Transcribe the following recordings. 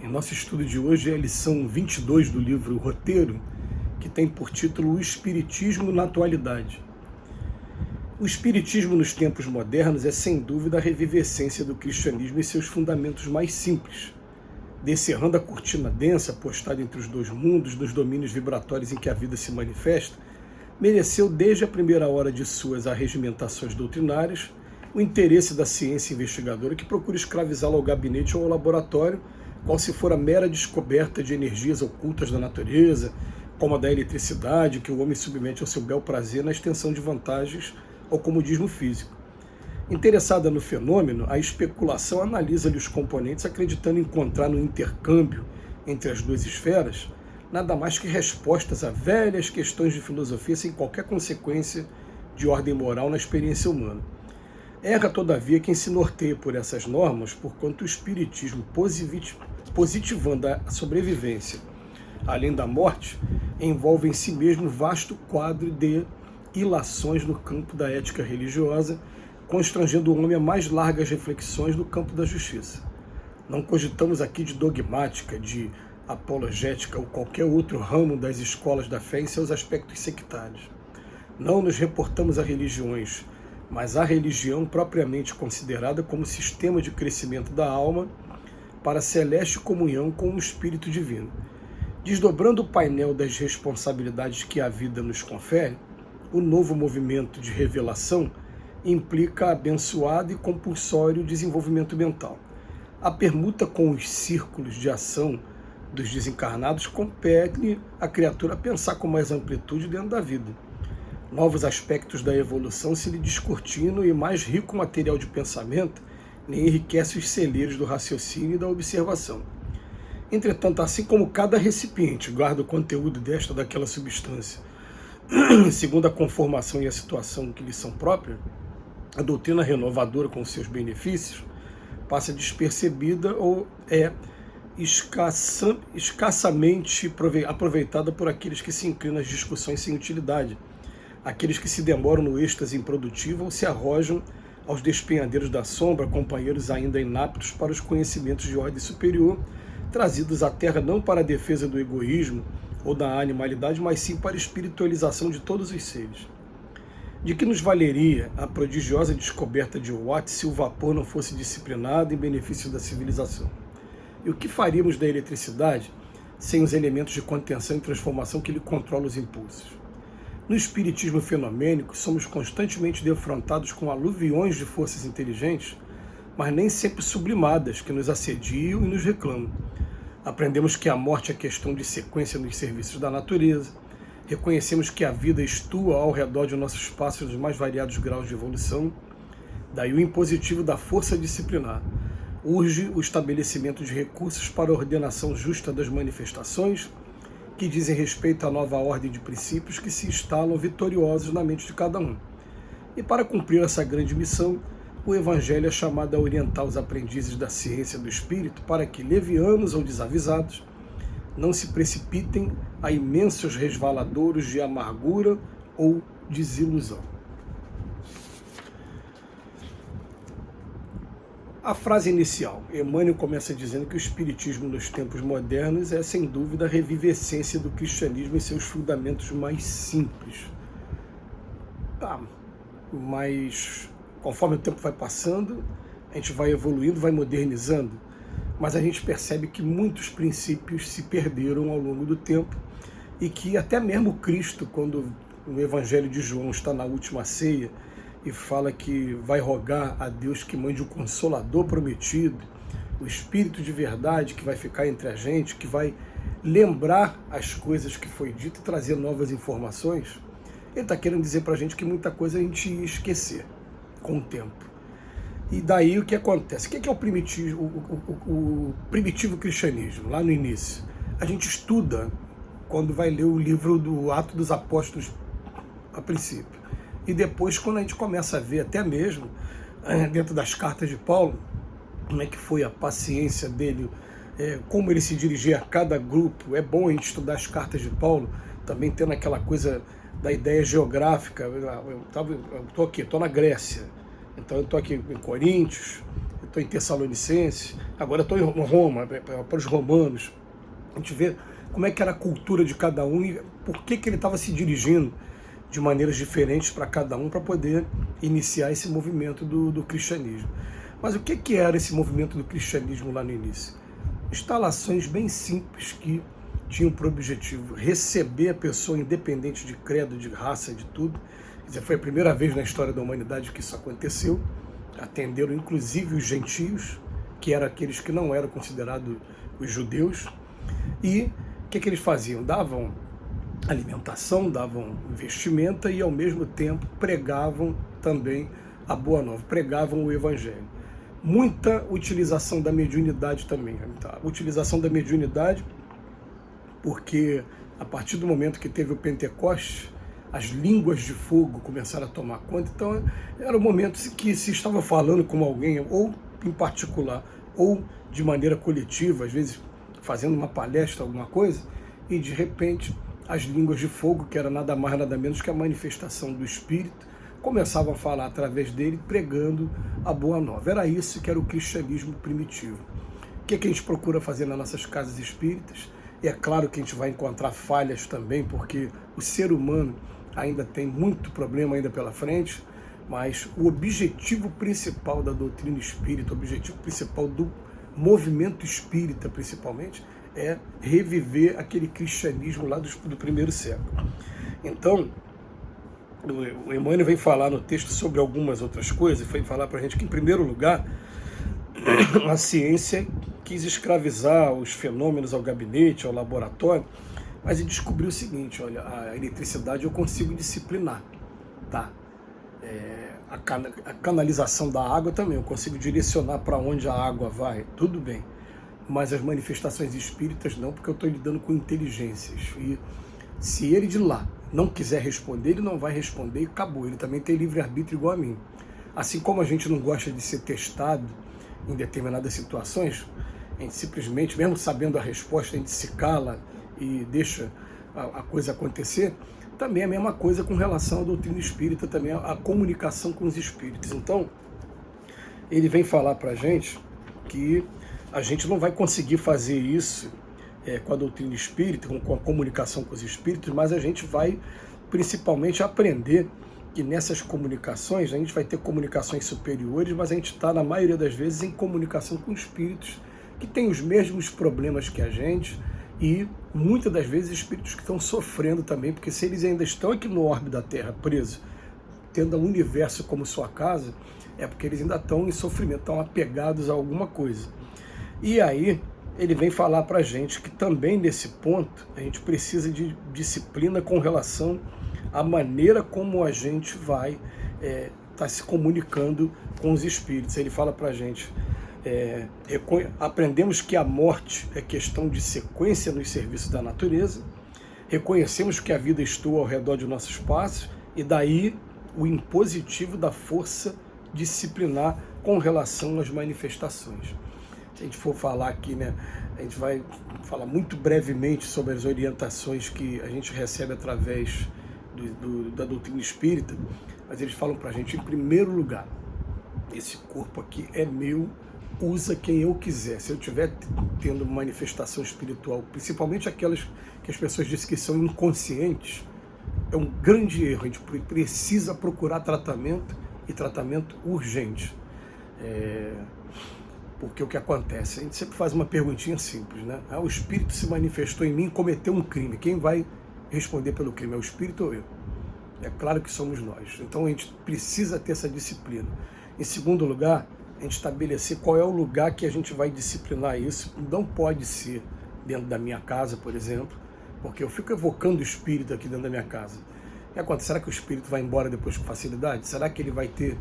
Em nosso estudo de hoje é a lição 22 do livro Roteiro, que tem por título O Espiritismo na Atualidade. O Espiritismo nos tempos modernos é sem dúvida a revivescência do cristianismo e seus fundamentos mais simples, descerrando a cortina densa postada entre os dois mundos, nos domínios vibratórios em que a vida se manifesta, mereceu desde a primeira hora de suas arregimentações doutrinárias o interesse da ciência investigadora que procura escravizá-la ao gabinete ou ao laboratório, qual se for a mera descoberta de energias ocultas da natureza, como a da eletricidade, que o homem submete ao seu bel prazer na extensão de vantagens ao comodismo físico. Interessada no fenômeno, a especulação analisa-lhe os componentes, acreditando encontrar no intercâmbio entre as duas esferas nada mais que respostas a velhas questões de filosofia sem qualquer consequência de ordem moral na experiência humana. Erra, todavia, quem se norteia por essas normas, porquanto o espiritismo, positivando a sobrevivência além da morte, envolve em si mesmo vasto quadro de ilações no campo da ética religiosa, constrangendo o homem a mais largas reflexões no campo da justiça. Não cogitamos aqui de dogmática, de apologética ou qualquer outro ramo das escolas da fé em seus aspectos sectários. Não nos reportamos a religiões, mas a religião propriamente considerada como sistema de crescimento da alma para a celeste comunhão com o Espírito Divino. Desdobrando o painel das responsabilidades que a vida nos confere, o novo movimento de revelação implica abençoado e compulsório desenvolvimento mental. A permuta com os círculos de ação dos desencarnados compele a criatura a pensar com mais amplitude dentro da vida. Novos aspectos da evolução se lhe descortinam e mais rico material de pensamento lhe enriquece os celeiros do raciocínio e da observação. Entretanto, assim como cada recipiente guarda o conteúdo desta ou daquela substância, segundo a conformação e a situação que lhe são próprias, a doutrina renovadora com seus benefícios passa despercebida ou é escassamente aproveitada por aqueles que se inclinam às discussões sem utilidade, aqueles que se demoram no êxtase improdutivo ou se arrojam aos despenhadeiros da sombra, companheiros ainda inaptos para os conhecimentos de ordem superior, trazidos à Terra não para a defesa do egoísmo ou da animalidade, mas sim para a espiritualização de todos os seres. De que nos valeria a prodigiosa descoberta de Watt se o vapor não fosse disciplinado em benefício da civilização? E o que faríamos da eletricidade sem os elementos de contenção e transformação que lhe controlam os impulsos? No espiritismo fenomênico, somos constantemente defrontados com aluviões de forças inteligentes, mas nem sempre sublimadas, que nos assediam e nos reclamam. Aprendemos que a morte é questão de sequência nos serviços da natureza, reconhecemos que a vida estua ao redor de nosso espaço nos mais variados graus de evolução, daí o impositivo da força disciplinar. Urge o estabelecimento de recursos para a ordenação justa das manifestações, que dizem respeito à nova ordem de princípios que se instalam vitoriosos na mente de cada um. E para cumprir essa grande missão, o Evangelho é chamado a orientar os aprendizes da ciência do Espírito para que, levianos ou desavisados, não se precipitem a imensos resvaladouros de amargura ou desilusão. A frase inicial, Emmanuel começa dizendo que o espiritismo nos tempos modernos é, sem dúvida, a revivescência do cristianismo em seus fundamentos mais simples. Mas conforme o tempo vai passando, a gente vai evoluindo, vai modernizando, mas a gente percebe que muitos princípios se perderam ao longo do tempo e que até mesmo Cristo, quando no Evangelho de João está na última ceia, e fala que vai rogar a Deus que mande o Consolador prometido, o Espírito de verdade que vai ficar entre a gente, que vai lembrar as coisas que foi dito e trazer novas informações. Ele está querendo dizer para a gente que muita coisa a gente ia esquecer com o tempo. E daí o que acontece? O que é o primitivo cristianismo, lá no início? A gente estuda quando vai ler o livro do Atos dos Apóstolos a princípio. E depois, quando a gente começa a ver, até mesmo dentro das cartas de Paulo, como é que foi a paciência dele, como ele se dirigia a cada grupo. É bom a gente estudar as cartas de Paulo, também tendo aquela coisa da ideia geográfica. Eu estou aqui, estou na Grécia, então eu estou aqui em Coríntios, estou em Tessalonicenses, agora estou em Roma, para os romanos. A gente vê como é que era a cultura de cada um e por que ele estava se dirigindo de maneiras diferentes para cada um para poder iniciar esse movimento do cristianismo. Mas o que era esse movimento do cristianismo lá no início? Instalações bem simples que tinham por objetivo receber a pessoa independente de credo, de raça, de tudo. Quer dizer, foi a primeira vez na história da humanidade que isso aconteceu. Atenderam inclusive os gentios, que eram aqueles que não eram considerados os judeus. E o que eles faziam? Davam alimentação, davam vestimenta e ao mesmo tempo pregavam também a boa nova, pregavam o evangelho. Muita utilização da mediunidade também. Tá? Utilização da mediunidade porque a partir do momento que teve o Pentecostes, as línguas de fogo começaram a tomar conta. Então era o momento que se estava falando com alguém, ou em particular, ou de maneira coletiva, às vezes fazendo uma palestra, alguma coisa, e de repente as línguas de fogo, que era nada mais nada menos que a manifestação do Espírito, começavam a falar através dele, pregando a boa nova. Era isso que era o cristianismo primitivo. O que a gente procura fazer nas nossas casas espíritas? E é claro que a gente vai encontrar falhas também, porque o ser humano ainda tem muito problema ainda pela frente, mas o objetivo principal da doutrina espírita, o objetivo principal do movimento espírita principalmente, é reviver aquele cristianismo lá do primeiro século. Então, o Emmanuel vem falar no texto sobre algumas outras coisas, vem falar para a gente que, em primeiro lugar, a ciência quis escravizar os fenômenos ao gabinete, ao laboratório, mas ele descobriu o seguinte: olha, a eletricidade eu consigo disciplinar, tá? A canalização da água também, eu consigo direcionar para onde a água vai, tudo bem. Mas as manifestações espíritas não, porque eu estou lidando com inteligências. E se ele de lá não quiser responder, ele não vai responder e acabou. Ele também tem livre-arbítrio igual a mim. Assim como a gente não gosta de ser testado em determinadas situações, a gente simplesmente, mesmo sabendo a resposta, a gente se cala e deixa a coisa acontecer. Também é a mesma coisa com relação à doutrina espírita, também a comunicação com os espíritos. Então, ele vem falar para a gente que a gente não vai conseguir fazer isso com a doutrina espírita, com a comunicação com os espíritos, mas a gente vai principalmente aprender que nessas comunicações, a gente vai ter comunicações superiores, mas a gente está, na maioria das vezes, em comunicação com espíritos que têm os mesmos problemas que a gente e, muitas das vezes, espíritos que estão sofrendo também, porque se eles ainda estão aqui no orbe da Terra, presos, tendo o universo como sua casa, é porque eles ainda estão em sofrimento, estão apegados a alguma coisa. E aí, ele vem falar para a gente que também nesse ponto a gente precisa de disciplina com relação à maneira como a gente vai estar se comunicando com os espíritos. Ele fala para a gente, aprendemos que a morte é questão de sequência nos serviços da natureza, reconhecemos que a vida estua ao redor de nossos passos e daí o impositivo da força disciplinar com relação às manifestações. Se a gente for falar aqui, né, a gente vai falar muito brevemente sobre as orientações que a gente recebe através da doutrina espírita, mas eles falam para a gente, em primeiro lugar, esse corpo aqui é meu, usa quem eu quiser. Se eu estiver tendo uma manifestação espiritual, principalmente aquelas que as pessoas dizem que são inconscientes, é um grande erro. A gente precisa procurar tratamento e tratamento urgente. Porque o que acontece? A gente sempre faz uma perguntinha simples, né? O espírito se manifestou em mim e cometeu um crime. Quem vai responder pelo crime? É o espírito ou eu? É claro que somos nós. Então a gente precisa ter essa disciplina. Em segundo lugar, a gente estabelecer qual é o lugar que a gente vai disciplinar isso. Não pode ser dentro da minha casa, por exemplo, porque eu fico evocando o espírito aqui dentro da minha casa. O que acontece? Será que o espírito vai embora depois com facilidade? Será que ele vai ter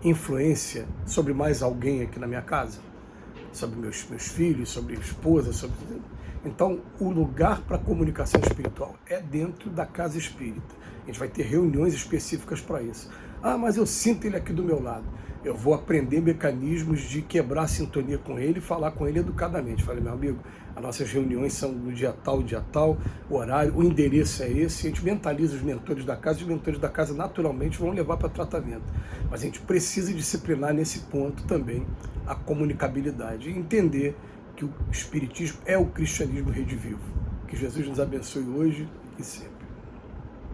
influência sobre mais alguém aqui na minha casa? Sobre meus filhos, sobre a esposa, sobre... Então, o lugar para comunicação espiritual é dentro da casa espírita. A gente vai ter reuniões específicas para isso. Ah, mas eu sinto ele aqui do meu lado. Eu vou aprender mecanismos de quebrar a sintonia com ele e falar com ele educadamente. Falei, meu amigo, as nossas reuniões são no dia tal, o horário, o endereço é esse. A gente mentaliza os mentores da casa, e os mentores da casa naturalmente vão levar para tratamento. Mas a gente precisa disciplinar nesse ponto também a comunicabilidade e entender que o Espiritismo é o cristianismo redivivo. Que Jesus nos abençoe hoje e sempre.